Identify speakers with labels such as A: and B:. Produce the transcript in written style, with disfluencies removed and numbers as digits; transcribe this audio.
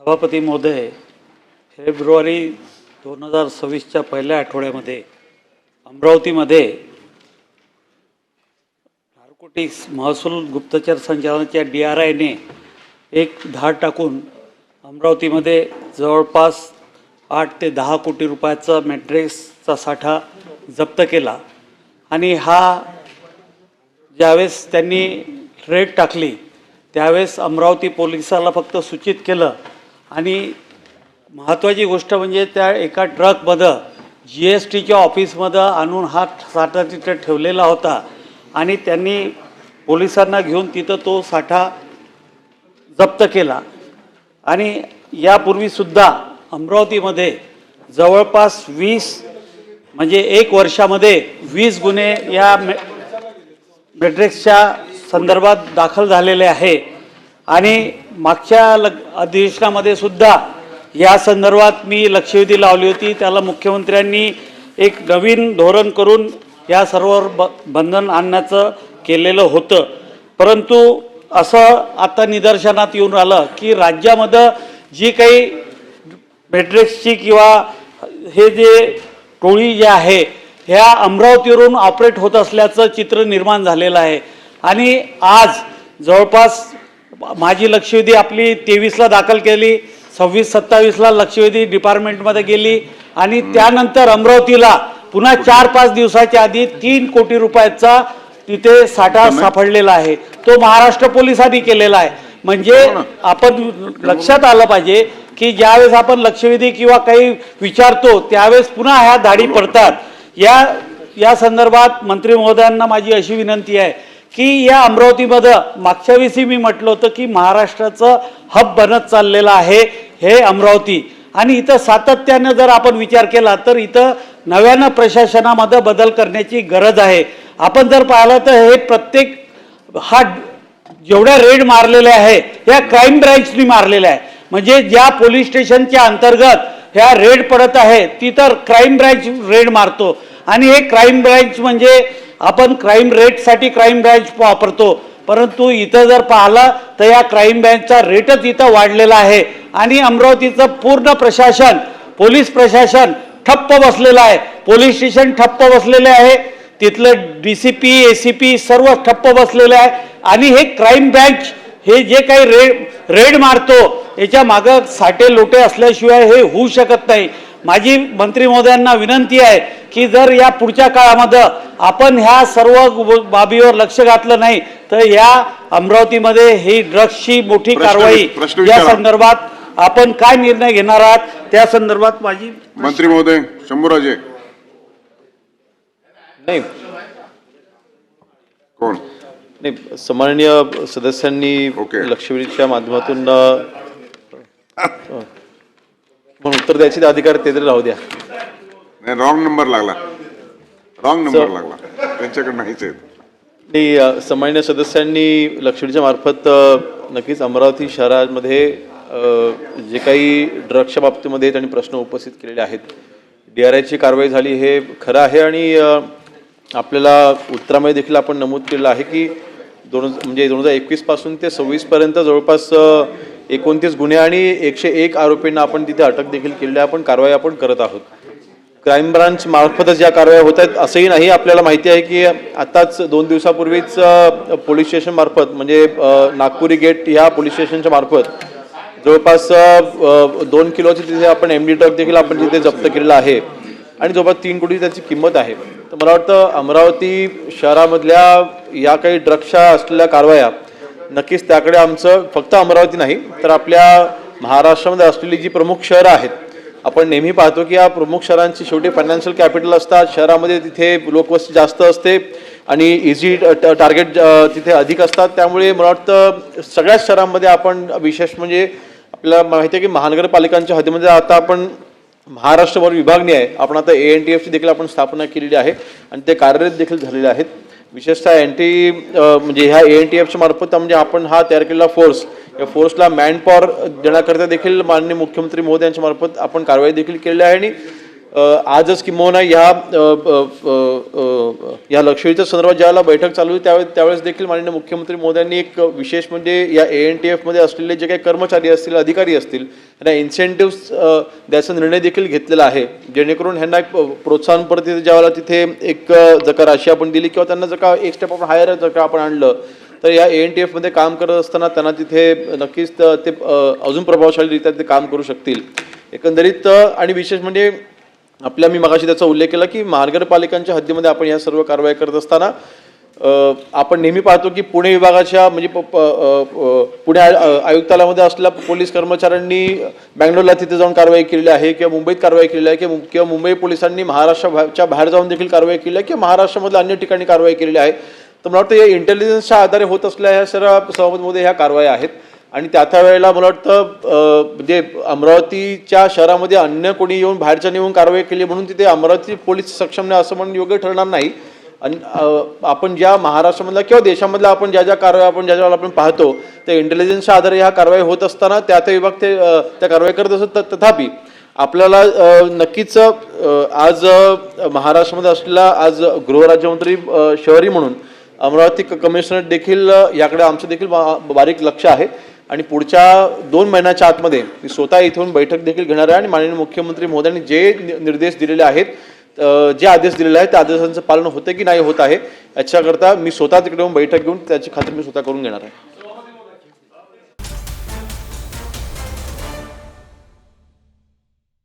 A: सभापती महोदय, फेब्रुवारी 2026च्या पहिल्या आठवड्यामध्ये अमरावतीमध्ये नार्कोटिक्स महसूल गुप्तचर संचालनाच्या DRIने एक धाड टाकून अमरावतीमध्ये जवळपास 8 ते 10 कोटी रुपयाचा मॅट्रेसचा साठा जप्त केला। आणि हा ज्यावेळेस त्यांनी रेड टाकली त्यावेळेस अमरावती पोलिसाला फक्त सूचित केलं आणि महत्त्वाची गोष्ट म्हणजे त्या एका ट्रकमध्ये GSTच्या ऑफिसमध्ये आणून हा साठा तिथे ठेवलेला होता आणि त्यांनी पोलिसांना घेऊन तिथं तो साठा जप्त केला। आणि यापूर्वीसुद्धा अमरावतीमध्ये जवळपास 20 म्हणजे 1 वर्षामध्ये 20 गुन्हे या मॅट्रिक्सच्या संदर्भात दाखल झालेले आहे। आणि मागच्या अधिवेशनामध्ये सुद्धा या संदर्भात मी लक्षवेधी लावली होती। त्याला मुख्यमंत्र्यांनी एक नवीन धोरण करून या सर्व बंधन आणण्याचं केलेलं होतं, परंतु असं आता निदर्शनात येऊन आलं की राज्यामध्ये जी काही मॅट्रिक्सची किंवा हे जे टोळी जे आहे ह्या अमरावतीवरून ऑपरेट होत असल्याचं चित्र निर्माण झालेलं आहे। आणि आज जवळपास माझी लक्षवेधी आपली 23ला दाखल केली, 26-27ला लक्षवेधी डिपार्टमेंटमध्ये गेली आणि त्यानंतर अमरावतीला पुन्हा 4-5 दिवसाच्या आधी 3 कोटी रुपयाचा तिथे साठा सापडलेला आहे। तो महाराष्ट्र पोलिसांनी केलेला आहे। म्हणजे आपण लक्षात आलं पाहिजे की ज्यावेळेस आपण लक्षवेधी किंवा काही विचारतो त्यावेळेस पुन्हा ह्या धाडी पडतात। या संदर्भात मंत्री महोदयांना माझी अशी विनंती आहे की या अमरावतीमध्ये मागच्या वेळी मी म्हटलं होतं की महाराष्ट्राचं हब बनत चाललेलं आहे हे अमरावती। आणि इथं सातत्याने जर आपण विचार केला तर इथं नव्यानं प्रशासनामध्ये बदल करण्याची गरज आहे। आपण जर पाहिलं तर हे प्रत्येक हा जेवढ्या रेड मारलेल्या आहे या क्राईम ब्रँचनी मारलेल्या आहे। म्हणजे ज्या पोलीस स्टेशनच्या अंतर्गत ह्या रेड पडत आहे तिथं क्राईम ब्रँच रेड मारतो। आणि हे क्राईम ब्रँच म्हणजे आपण क्राईम रेटसाठी क्राईम ब्रँच वापरतो, परंतु इथं जर पाहिलं तर या क्राईम ब्रँचचा रेटच इथं वाढलेला आहे। आणि अमरावतीचं पूर्ण प्रशासन पोलीस प्रशासन ठप्प बसलेलं आहे, पोलीस स्टेशन ठप्प बसलेले आहे, तिथलं DCP ACP सर्व ठप्प बसलेलं आहे। आणि हे क्राईम ब्रँच हे जे काही रेड मारतो याच्या मागं साठे लोटे असल्याशिवाय हे होऊ शकत नाही। माझी मंत्री महोदयांना विनंती आहे की जर या पुढच्या काळामध्ये आपण ह्या सर्व बाबीवर लक्ष घातलं नाही तर या अमरावतीमध्ये ही ड्रग्सची मोठी कारवाई या संदर्भात आपण काय निर्णय घेणार आहात त्या संदर्भात माझी
B: मंत्री महोदय शंभूराजे
C: नाही
B: कोण
C: नाही सन्माननीय सदस्यांनी लक्षवेधीच्या माध्यमातून पण उत्तर द्यायचे अधिकार ते तरी राहू द्या।
B: नाही रॉंग नंबर लागला त्यांच्याकडे नाहीच आहे।
C: नाही सन्माननीय सदस्यांनी लक्षवेधीच्या मार्फत नक्कीच अमरावती शहरामध्ये जे काही ड्रग्सच्या बाबतीमध्ये त्यांनी प्रश्न उपस्थित केलेले आहेत, DRIची कारवाई झाली हे खरं आहे। आणि आपल्याला उत्तरामध्ये देखील आपण नमूद केलेलं आहे की 2021 पासून ते 26 पर्यंत जवळपास 29 गुन्हे आणि 101 आरोपींना आपण तिथे अटक देखील केलेली आहे। आपण कारवाई आपण करत आहोत, क्राईम ब्रांच मार्फतच या कारवाया होत आहेत असंही नाही। आपल्याला माहिती आहे की आताच 2 दिवसापूर्वीच पोलीस स्टेशन मार्फत म्हणजे नागपुरी गेट ह्या पोलीस स्टेशनच्या मार्फत जवळपास 2 किलोची तिथे आपण MD ट्रक देखील आपण तिथे जप्त केलेला आहे आणि जवळपास 3 कोटी त्याची किंमत आहे। तर मला वाटतं अमरावती शहरामधल्या या काही ड्रग्सच्या असलेल्या कारवाया नक्कीच त्याकडे आमचं फक्त अमरावती नाही तर आपल्या महाराष्ट्रामध्ये असलेली जी प्रमुख शहरं आहेत, आपण नेहमी पाहतो की या प्रमुख शहरांची शेवटी फायनान्शियल कॅपिटल असतात, शहरामध्ये तिथे लोकवस्ती जास्त असते आणि इझी टार्गेट तिथे अधिक असतात। त्यामुळे मला वाटतं सगळ्याच शहरांमध्ये आपण विशेष म्हणजे आपल्याला माहिती आहे की महानगरपालिकांच्या हद्दीमध्ये आता आपण महाराष्ट्रभर विभागणी आहे, आपण आता ANTFची देखील आपण स्थापना केलेली आहे आणि ते कार्यरत देखील झालेले आहेत। विशेषतः म्हणजे ह्या ANTFच्या मार्फत म्हणजे आपण हा तयार केलेला फोर्स, या फोर्सला मॅनपॉवर देण्याकरता देखील माननीय मुख्यमंत्री महोदयांच्या मार्फत आपण कारवाई देखील केलेली आहे। आणि आजच किंबहुना या लक्षवेधीच्या संदर्भात ज्यावेळेला बैठक चालू होती त्यावेळेस देखील माननीय मुख्यमंत्री मोदयांनी एक विशेष म्हणजे या ANTF मध्ये असलेले जे काही कर्मचारी असतील, अधिकारी असतील, त्यांना इन्सेंटिव्ह द्यायचा निर्णय देखील घेतलेला आहे, जेणेकरून ह्यांना एक प्रोत्साहन परत ज्यावेळेला तिथे एक जर का राशी आपण दिली किंवा त्यांना जर का एक स्टेप आपण हायर जर का आपण आणलं तर या ANTF मध्ये काम करत असताना त्यांना तिथे नक्कीच ते अजून प्रभावशालीरित्या ते काम करू शकतील एकंदरीत. आणि विशेष म्हणजे मी मगाशी त्याचा उल्लेख केला की महानगरपालिकांच्या हद्दीमध्ये आपण या सर्व कारवाई करत असताना आपण नेहमी पाहतो की पुणे विभागाच्या म्हणजे पुणे आयुक्तालयामध्ये असलेल्या पोलीस कर्मचाऱ्यांनी बँगलोरला तिथे जाऊन कारवाई केलेली आहे किंवा मुंबईत कारवाई केलेली आहे किंवा मुंबई पोलिसांनी महाराष्ट्राच्या बाहेर जाऊन देखील कारवाई केली आहे किंवा महाराष्ट्रामधल्या अन्य ठिकाणी कारवाई केलेली आहे. तर मला वाटतं या इंटेलिजन्सच्या आधारे होत असलेल्या ह्या सर्व सहमतीमध्ये ह्या कारवाया आहेत. आणि त्या वेळेला मला वाटतं म्हणजे अमरावतीच्या शहरामध्ये अन्य कोणी येऊन बाहेरच्या येऊन कारवाई केली म्हणून तिथे अमरावती पोलीस सक्षम नाही असं म्हणून योग्य ठरणार नाही. आणि आपण ज्या महाराष्ट्रामधल्या किंवा देशामधल्या आपण ज्या कारवाई आपण पाहतो त्या इंटेलिजन्सच्या आधारे ह्या कारवाई होत असताना त्या विभाग त्या कारवाई करत असत. तथापि आपल्याला नक्कीच आज महाराष्ट्रामध्ये असलेला आज गृहराज्यमंत्री शहरी म्हणून अमरावती कमिशनर देखील याकडे आमचं देखील बारीक लक्ष आहे. आणि पुढच्या 2 महिन्याच्या आतमध्ये मी स्वतः इथून बैठक देखील घेणार आहे आणि माननीय मुख्यमंत्री महोदयांनी जे निर्देश दिलेले आहेत, जे आदेश दिलेले आहेत त्या आदेशांचं पालन होते की नाही होत आहे याच्याकरता मी स्वतः तिकडे येऊन बैठक घेऊन त्याची खात्री मी स्वतः करून घेणार आहे.